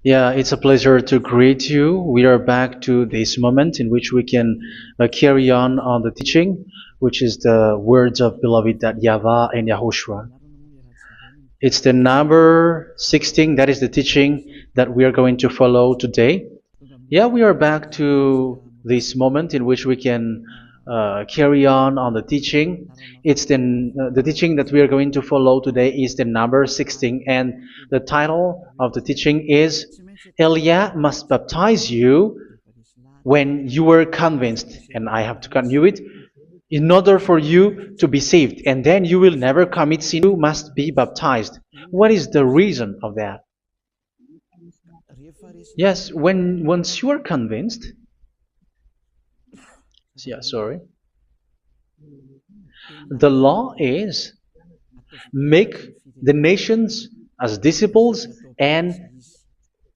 Yeah, it's a pleasure to greet you. We are back to this moment in which we can carry on the teaching, which is the words of beloved that YAHVAH and YAHOSHUA. It's the number 16, that is the teaching that we are going to follow today. Yeah, we are back to this moment in which we can carry on the teaching. It's the teaching that we are going to follow today is the number 16, and the title of the teaching is Elia must baptize you when you were convinced, and I have to continue it, in order for you to be saved, and then you will never commit sin. You must be baptized. What is the reason of that? Yes, when once you are convinced, yeah, sorry, the law is make the nations as disciples and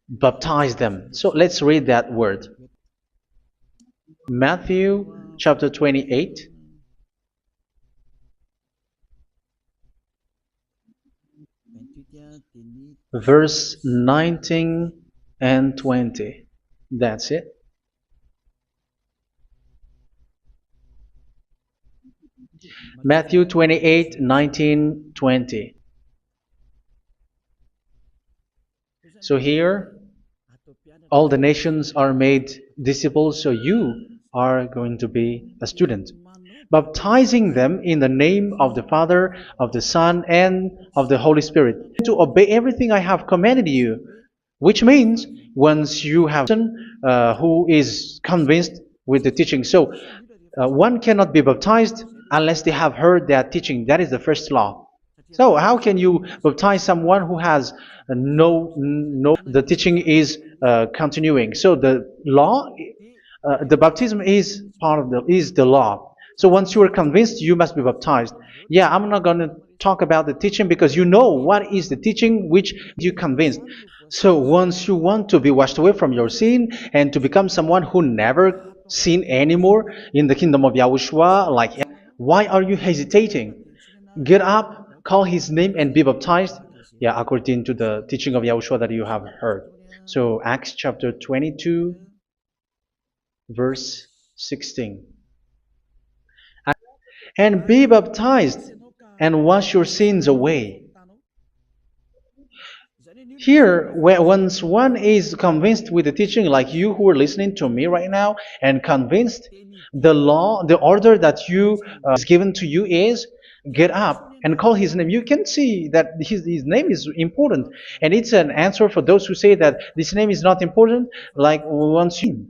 baptize them. So let's read that word. Matthew chapter 28, verse 19 and 20. That's it. Matthew 28, 19, 20. So here, all the nations are made disciples, so you are going to be a student. Baptizing them in the name of the Father, of the Son, and of the Holy Spirit, to obey everything I have commanded you. Which means, once you have a person who is convinced with the teaching, so one cannot be baptized unless they have heard that teaching. That is the first law. So how can you baptize someone who has no, the teaching is continuing. So the law, the baptism is part of the law. So once you are convinced, you must be baptized. Yeah, I'm not going to talk about the teaching because you know what is the teaching which you convinced. So once you want to be washed away from your sin and to become someone who never sin anymore in the kingdom of Yahushua, like, why are you hesitating? Get up, call his name and be baptized. Yeah, according to the teaching of Yahushua that you have heard. So Acts chapter 22, verse 16. And be baptized and wash your sins away. Here, once one is convinced with the teaching, like you who are listening to me right now, and convinced, the law, the order that you is given to you is get up and call his name. You can see that his name is important, and it's an answer for those who say that this name is not important. Like once you,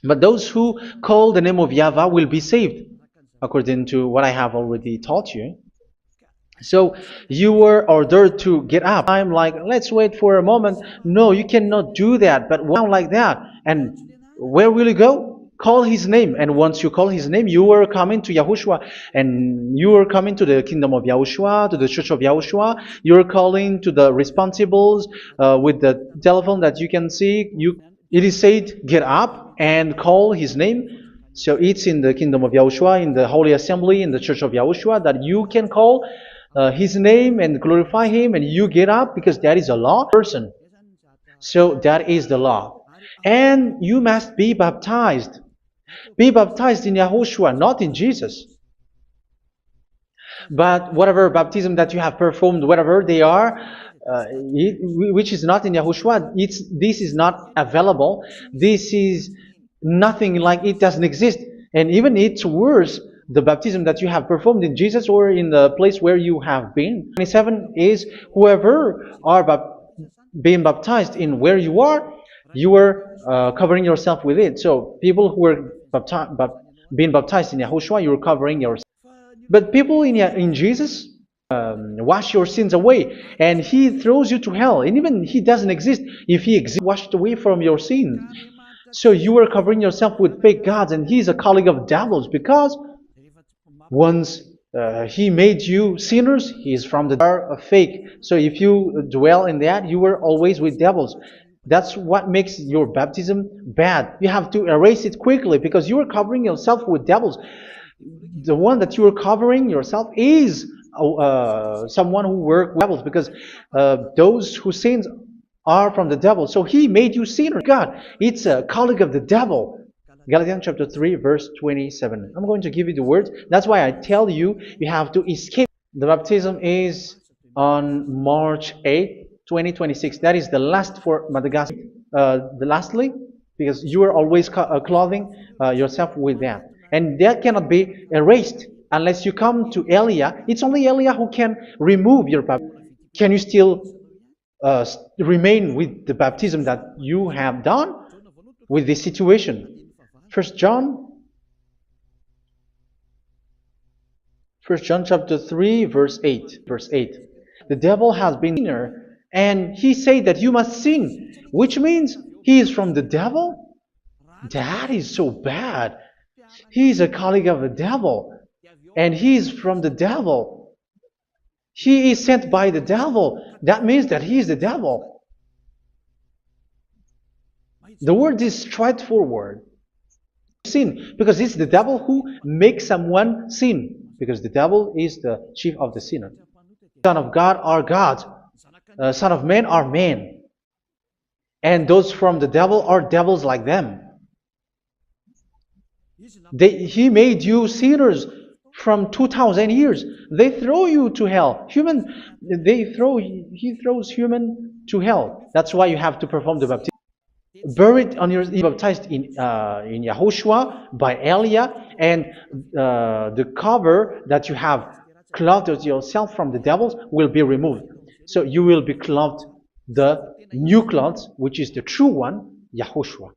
but those who call the name of YAHVAH will be saved, according to what I have already taught you. So you were ordered to get up. I'm like, let's wait for a moment. No, you cannot do that. But why like that? And where will you go? Call his name. And once you call his name, you are coming to Yahushua. And you are coming to the kingdom of Yahushua, to the church of Yahushua. You are calling to the responsibles with the telephone that you can see. It is said, get up and call his name. So it's in the kingdom of Yahushua, in the holy assembly, in the church of Yahushua, that you can call his name and glorify him, and you get up because that is a law person. So that is the law. And you must be baptized. Be baptized in Yahushua, not in Jesus. But whatever baptism that you have performed, whatever they are, which is not in Yahushua, this is not available. This is nothing, like it doesn't exist. And even it's worse, the baptism that you have performed in Jesus or in the place where you have been. 27 is whoever are being baptized in where you are covering yourself with it. So people who are being baptized in Yahushua, you're covering yourself. But people in Jesus, wash your sins away, and he throws you to hell. And even he doesn't exist. If he exists, washed away from your sins. So you are covering yourself with fake gods, and he's a colleague of devils, because once he made you sinners, he is from the jar of fake. So if you dwell in that, you were always with devils. That's what makes your baptism bad. You have to erase it quickly because you are covering yourself with devils. The one that you are covering yourself is someone who work with devils, because those who sins are from the devil. So he made you sinner. God, it's a colleague of the devil. Galatians chapter 3, verse 27. I'm going to give you the words. That's why I tell you, you have to escape. The baptism is on March 8th, 2026. That is the last for Madagascar. The lastly, because you are always clothing yourself with that. And that cannot be erased unless you come to Elia. It's only Elia who can remove your baptism. Can you still remain with the baptism that you have done with this situation? First John chapter 3 verse 8. The devil has been a sinner, and he said that you must sin, which means he is from the devil. That is so bad. He is a colleague of the devil, and he is from the devil. He is sent by the devil. That means that he is the devil. The word is straightforward. Sin, because it's the devil who makes someone sin, because the devil is the chief of the sinner. Son of God are God, son of man are men, and those from the devil are devils like them. He made you sinners from 2,000 years. They throw you to hell. He throws human to hell. That's why you have to perform the baptism. Buried on your, baptized in YAHOSHUA by Elia, and the cover that you have clothed yourself from the devils will be removed. So you will be clothed the new clothes, which is the true one, YAHOSHUA.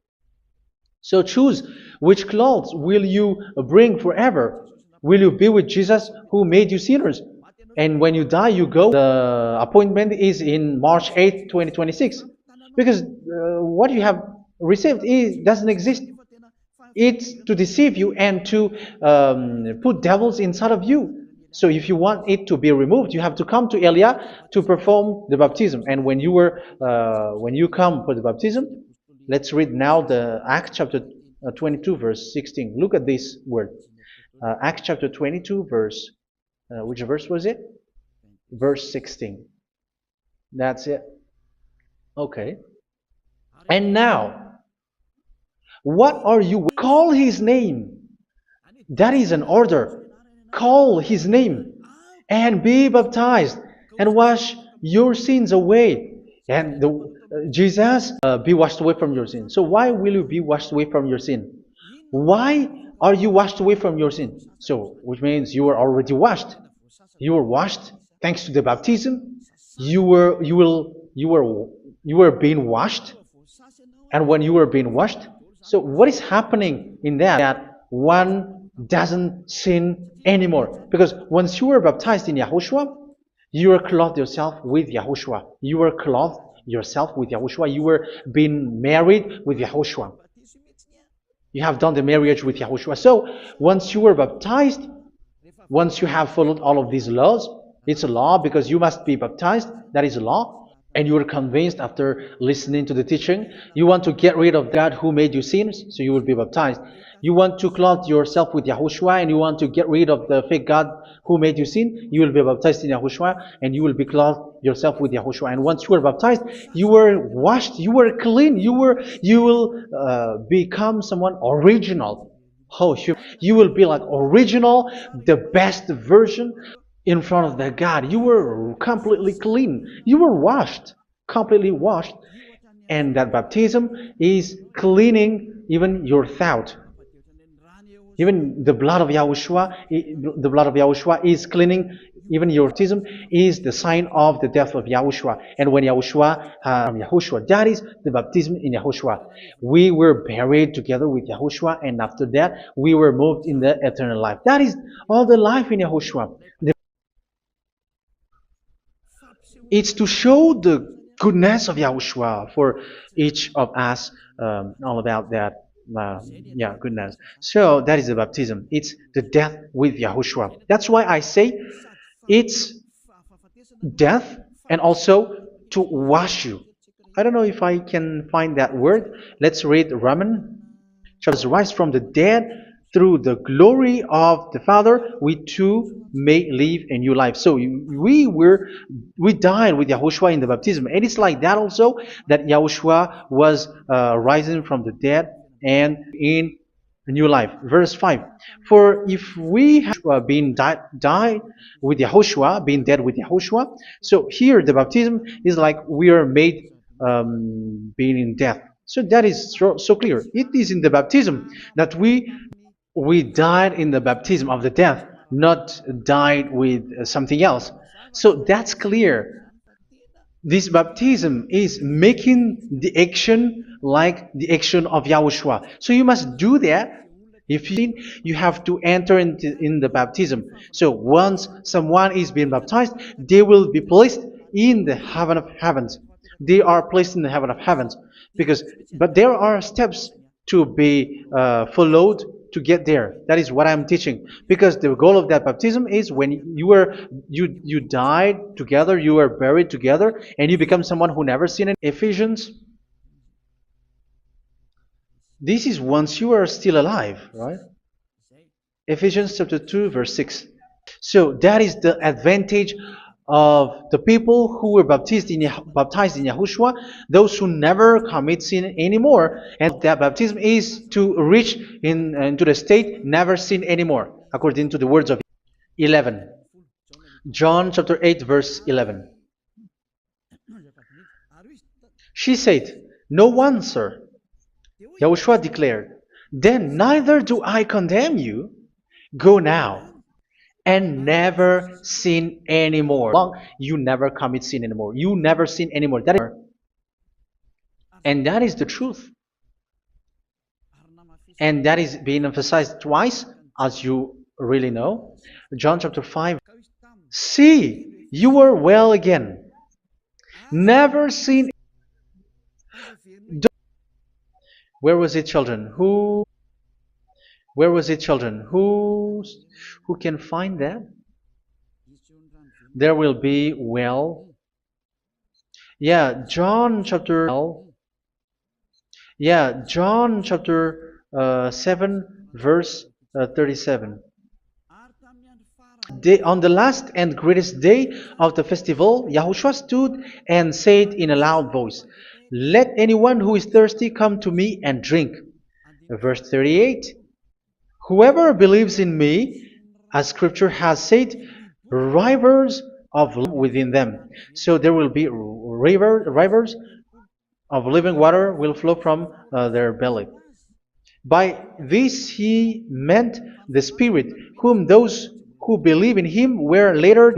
So choose which clothes will you bring forever. Will you be with Jesus who made you sinners? And when you die, you go. The appointment is in March 8th, 2026. Because what you have received doesn't exist. It's to deceive you and to put devils inside of you. So if you want it to be removed, you have to come to Elia to perform the baptism. And when you come for the baptism, let's read now the Acts chapter 22, verse 16. Look at this word. Acts chapter 22, verse, which verse was it? Verse 16. That's it. Okay. And now, what are you? Call his name. That is an order. Call his name and be baptized and wash your sins away. And Jesus be washed away from your sin. So why will you be washed away from your sin? Why are you washed away from your sin? So, which means you are already washed. You were washed thanks to the baptism. You were being washed. And when you were being washed, so what is happening in that one doesn't sin anymore? Because once you were baptized in YAHOSHUA, you were clothed yourself with YAHOSHUA. You were clothed yourself with YAHOSHUA. You were being married with YAHOSHUA. You have done the marriage with YAHOSHUA. So once you were baptized, once you have followed all of these laws, it's a law because you must be baptized. That is a law. And you are convinced after listening to the teaching, you want to get rid of God who made you sinners, so you will be baptized. You want to clothe yourself with YAHOSHUA, and you want to get rid of the fake God who made you sin, you will be baptized in YAHOSHUA, and you will be clothed yourself with YAHOSHUA. And once you are baptized, you were washed, you were clean, you will become someone original. You will be like original, the best version in front of that God. You were completely clean. You were washed, completely washed. And that baptism is cleaning even your thought. Even the blood of YAHOSHUA is cleaning even your baptism is the sign of the death of YAHOSHUA. And when YAHOSHUA, that is the baptism in YAHOSHUA. We were buried together with YAHOSHUA, and after that we were moved in the eternal life. That is all the life in YAHOSHUA. It's to show the goodness of YAHOSHUA for each of us, all about that. Goodness. So that is the baptism. It's the death with YAHOSHUA. That's why I say it's death and also to wash you. I don't know if I can find that word. Let's read Romans. Rise from the dead through the glory of the Father, we too may live a new life. So we died with Yahushua in the baptism, and it's like that also that Yahushua was rising from the dead and in a new life. Verse 5. For if we have been died with Yahushua, being dead with Yahushua, so here the baptism is like we are made being in death. So that is so clear. It is in the baptism that we died in the baptism of the death, not died with something else. So that's clear. This baptism is making the action like the action of Yahushua. So you must do that. If you have to enter into in the baptism. So once someone is being baptized, they will be placed in the heaven of heavens. They are placed in the heaven of heavens because, but there are steps to be followed to get there. That is what I'm teaching. Because the goal of that baptism is when you died together, you were buried together, and you become someone who never sinned. Ephesians. This is once you are still alive, right? Ephesians chapter 2, verse 6. So that is the advantage of the people who were baptized in Yahushua, those who never commit sin anymore. And that baptism is to reach into the state never sin anymore, according to the words of 11. John chapter 8, verse 11. She said, "No one, sir." Yahushua declared, "Then neither do I condemn you. Go now and never sin anymore." You never commit sin anymore. You never sin anymore. And that is the truth. And that is being emphasized twice, as you really know. John chapter 5. See, you are well again. Never sin. Where was it, children? Where was it, children? Who can find that? There will be well. Yeah, John chapter 7, verse 37. On the last and greatest day of the festival, Yahushua stood and said in a loud voice, "Let anyone who is thirsty come to me and drink." Verse 38. Whoever believes in me, as scripture has said, rivers of life within them. So there will be rivers of living water will flow from their belly. By this he meant the Spirit, whom those who believe in him were later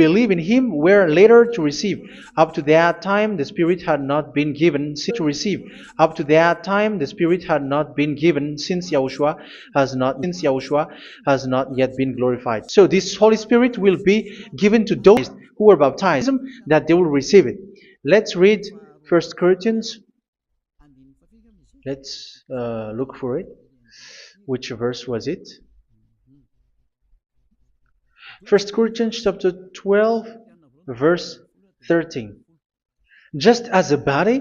to receive. Up to that time the Spirit had not been given since Yahushua has not yet been glorified. So this Holy Spirit will be given to those who were baptized, that they will receive it. Let's read 1 Corinthians. Let's look for it. Which verse was it? 1 Corinthians chapter 12, verse 13. Just as a body,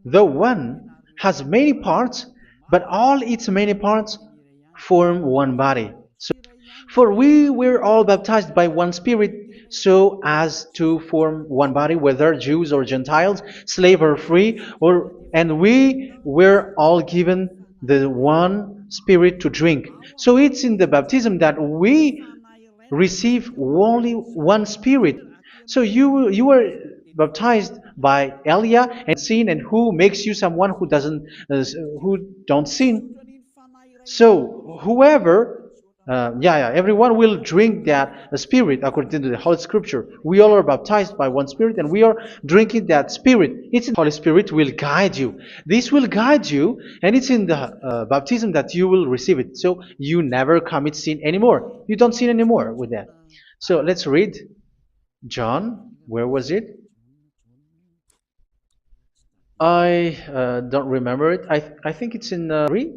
though one, has many parts, but all its many parts form one body. For we were all baptized by one Spirit, so as to form one body, whether Jews or Gentiles, slave or free, and we were all given the one Spirit to drink. So it's in the baptism that we receive only one Spirit. So you were baptized by Elia and sin, and who makes you someone who don't sin. So whoever, everyone will drink that Spirit according to the Holy Scripture. We all are baptized by one Spirit, and we are drinking that Spirit. It's the Holy Spirit will guide you. This will guide you, and it's in the baptism that you will receive it. So you never commit sin anymore. You don't sin anymore with that. So let's read John. Where was it? I don't remember it. I think it's in 3.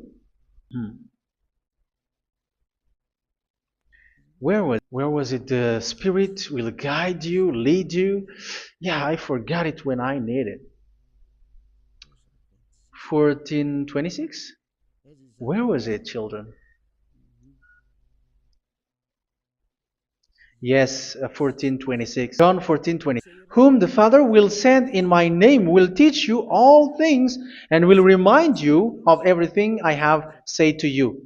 Where was it? The Spirit will guide you, lead you. Yeah, I forgot it when I need it. 14:26. Where was it, children? Yes, 14:26. John 14:26. Whom the Father will send in my name will teach you all things and will remind you of everything I have said to you.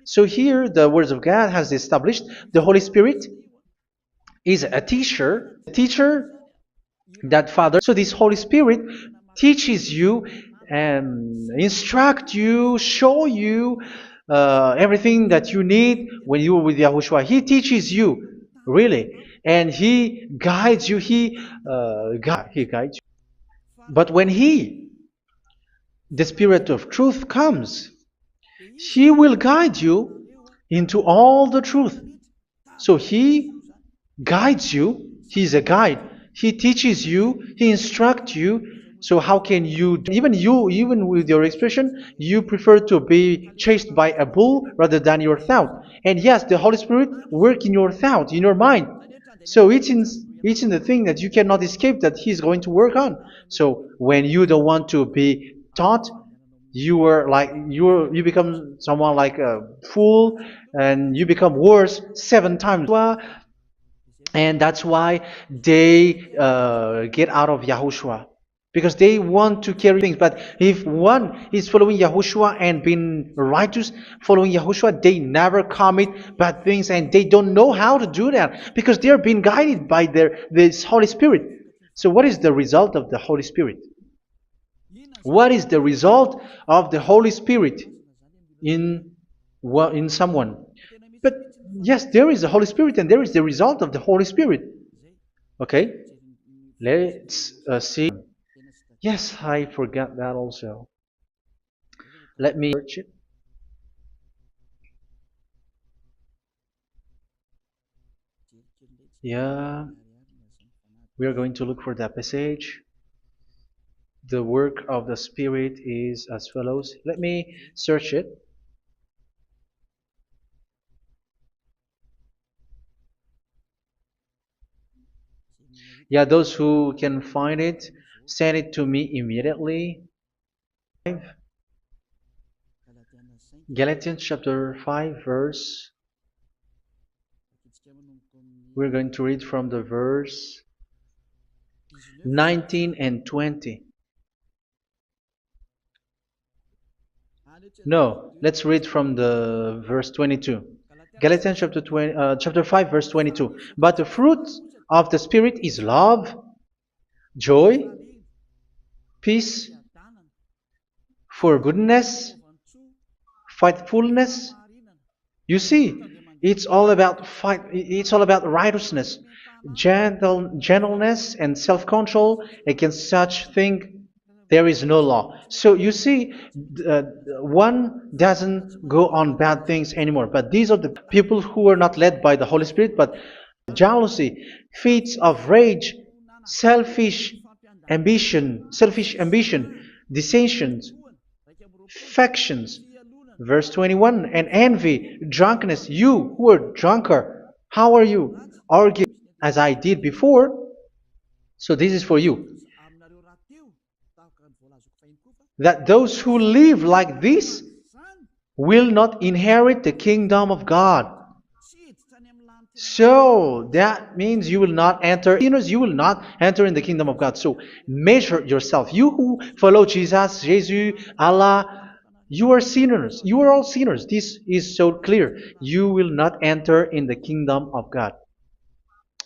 So here the words of God has established the Holy Spirit is a teacher that Father. So this Holy Spirit teaches you and instruct you, show you everything that you need when you are with Yahushua. He teaches you really, and He guides you. He guides you. But when the Spirit of Truth, comes, He will guide you into all the truth. So He guides you. He's a guide. He teaches you. He instructs you. So how can you, even with your expression, you prefer to be chased by a bull rather than your thought. And yes, the Holy Spirit work in your thought, in your mind. So it's in the thing that you cannot escape that He's going to work on. So when you don't want to be taught, you become someone like a fool, and you become worse 7 times. And that's why they get out of Yahushua, because they want to carry things. But if one is following Yahushua and being righteous, following Yahushua, they never commit bad things, and they don't know how to do that because they're being guided by this Holy Spirit. So what is the result of the Holy Spirit? What is the result of the Holy Spirit in in someone? But yes, there is the Holy Spirit, and there is the result of the Holy Spirit. Okay, let's see. Yes, I forgot that also. Let me search it. Yeah, we are going to look for that passage. The work of the Spirit is as follows. Let me search it. Yeah, those who can find it, send it to me immediately. Galatians chapter 5, verse. We're going to read from the verse 19 and 20. No, let's read from the verse 22. Galatians chapter 5, verse 22. But the fruit of the Spirit is love, joy, peace, forgiveness, faithfulness. You see, it's all about fight. It's all about righteousness, gentleness, and self-control. Against such thing, there is no law. So you see, uh, one doesn't go on bad things anymore. But these are the people who are not led by the Holy Spirit, but jealousy, fits of rage, selfish ambition, dissensions, factions. Verse 21, and envy, drunkenness. You who are drunker, how are you? Arguing as I did before. So this is for you. That those who live like this will not inherit the kingdom of God. So that means you will not enter, sinners, you will not enter in the kingdom of God. So measure yourself. You who follow Jesus, Allah, you are sinners. You are all sinners. This is so clear. You will not enter in the kingdom of God.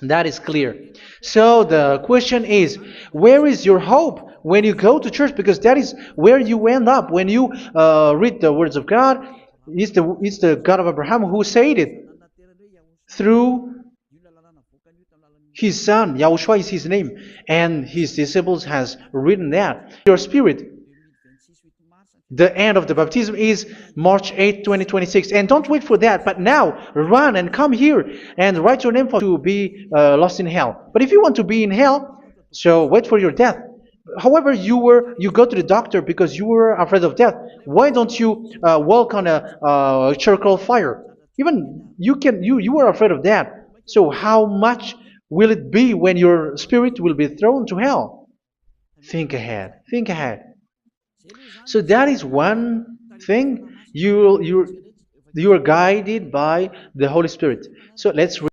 That is clear. So the question is, where is your hope when you go to church? Because that is where you end up when you read the words of God. It's the God of Abraham who said it through His Son. Yahushua is His name, and His disciples has written that. Your spirit. The end of the baptism is March 8, 2026. And don't wait for that, but now run and come here and write your name for to be lost in hell. But if you want to be in hell, so wait for your death. However, you go to the doctor because you were afraid of death. Why don't you walk on a charcoal fire? Even you were afraid of that. So how much will it be when your spirit will be thrown to hell? Think ahead. Think ahead. So that is one thing. You are guided by the Holy Spirit. So let's read.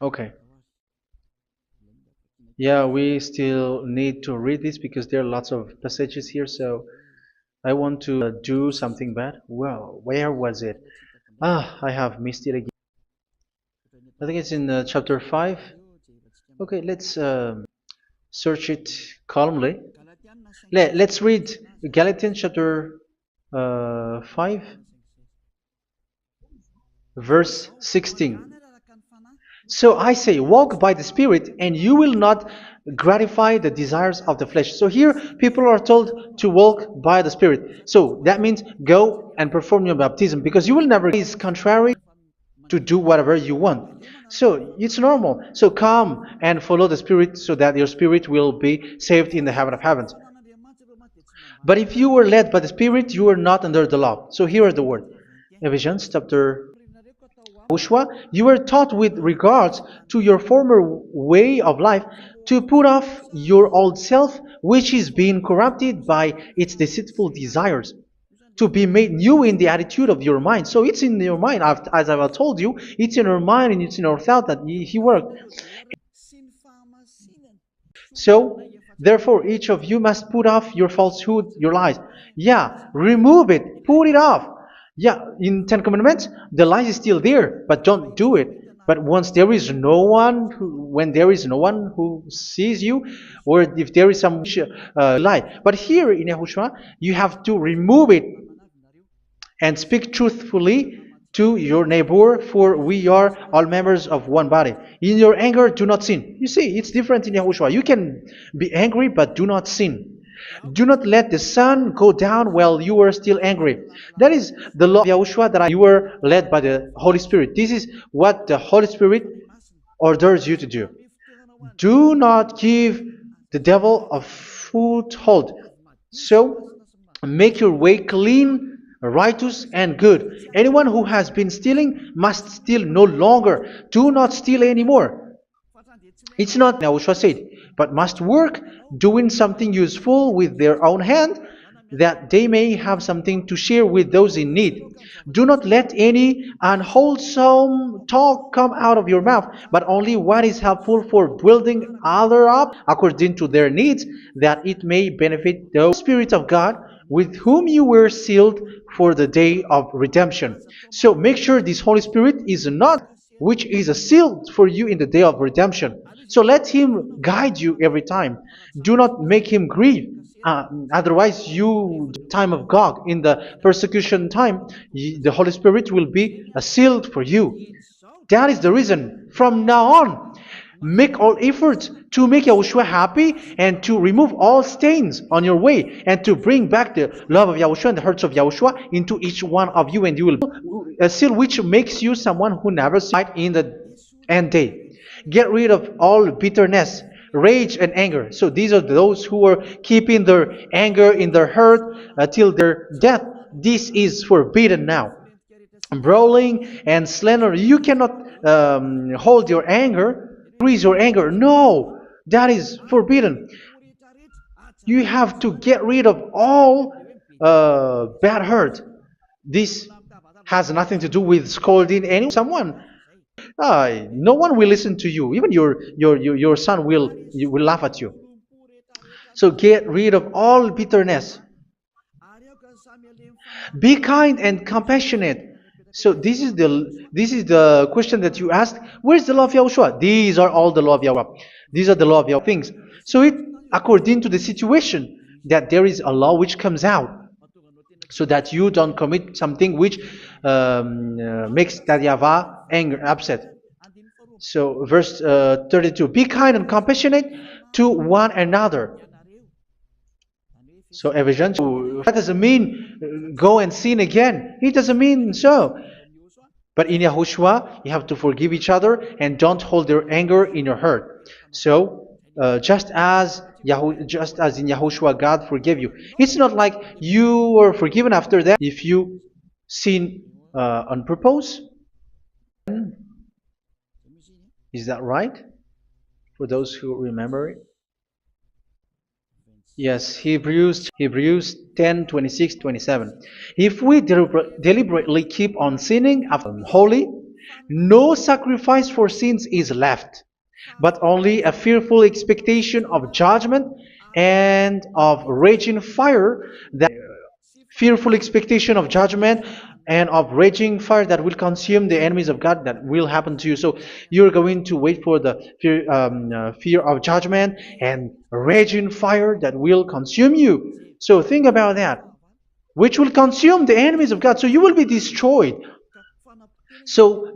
Okay. Yeah, we still need to read this because there are lots of passages here. So I want to do something bad. Well, where was it? Ah, I have missed it again. I think it's in chapter 5. Okay, let's search it calmly. Let's read Galatians chapter 5, verse 16. So I say, walk by the Spirit, and you will not gratify the desires of the flesh. So here, people are told to walk by the Spirit. So that means go and perform your baptism, because you will never is contrary to do whatever you want. So it's normal. So come and follow the Spirit, so that your spirit will be saved in the heaven of heavens. But if you were led by the Spirit, you are not under the law. So here are the word. Ephesians chapter YAHOSHUA, you were taught with regards to your former way of life to put off your old self, which is being corrupted by its deceitful desires, to be made new in the attitude of your mind. So it's in your mind, as I've told you, it's in our mind and it's in our thought that He worked. So, therefore, each of you must put off your falsehood, your lies. Yeah, remove it, put it off. Yeah, in Ten Commandments, the lie is still there, but don't do it. But once there is no one, when there is no one who sees you, or if there is some lie. But here in Yahushua, you have to remove it and speak truthfully to your neighbor, for we are all members of one body. In your anger, do not sin. You see, it's different in Yahushua. You can be angry, but do not sin. Do not let the sun go down while you are still angry. That is the law of Yahushua, that you were led by the Holy Spirit. This is what the Holy Spirit orders you to do. Do not give the devil a foothold. So make your way clean, righteous, and good. Anyone who has been stealing must steal no longer. Do not steal anymore. It's not, Yahushua said, but must work, doing something useful with their own hand, that they may have something to share with those in need. Do not let any unwholesome talk come out of your mouth, but only what is helpful for building others up according to their needs, that it may benefit the Spirit of God, with whom you were sealed for the day of redemption. So make sure this Holy Spirit is not, which is a seal for you in the day of redemption. So let Him guide you every time. Do not make Him grieve. Otherwise, you, time of God, in the persecution time, the Holy Spirit will be a seal for you. That is the reason. From now on, make all efforts to make Yahushua happy, and to remove all stains on your way, and to bring back the love of Yahushua and the hearts of Yahushua into each one of you, and you will a seal which makes you someone who never sinned in the end day. Get rid of all bitterness, rage, and anger. So these are those who are keeping their anger in their heart till their death. This is forbidden now. Brawling and slander. You cannot hold your anger, increase your anger. No, that is forbidden. You have to get rid of all bad hurt. This has nothing to do with scolding anyone, someone. No one will listen to you. Even your son will laugh at you. So get rid of all bitterness. Be kind and compassionate. So this is the question that you asked. Where's the law of Yahushua? These are all the law of Yahushua. These are the law of Yahushua things. So it according to the situation, that there is a law which comes out, so that you don't commit something which makes that YAHVAH angry, upset. So verse 32, be kind and compassionate to one another. So Ephesians, that doesn't mean go and sin again. It doesn't mean so. But in Yahushua, you have to forgive each other and don't hold your anger in your heart. So just as in Yahushua God forgave you. It's not like you were forgiven after that. If you sin on purpose, is that right? For those who remember it. Yes, Hebrews 10, 26, 27. If we deliberately keep on sinning after holy, No sacrifice for sins is left, but only a fearful expectation of judgment and of raging fire, fearful expectation of judgment and of raging fire that will consume the enemies of God that will happen to you. So you're going to wait for the fear of judgment and raging fire that will consume you. So think about that, which will consume the enemies of God. So you will be destroyed. So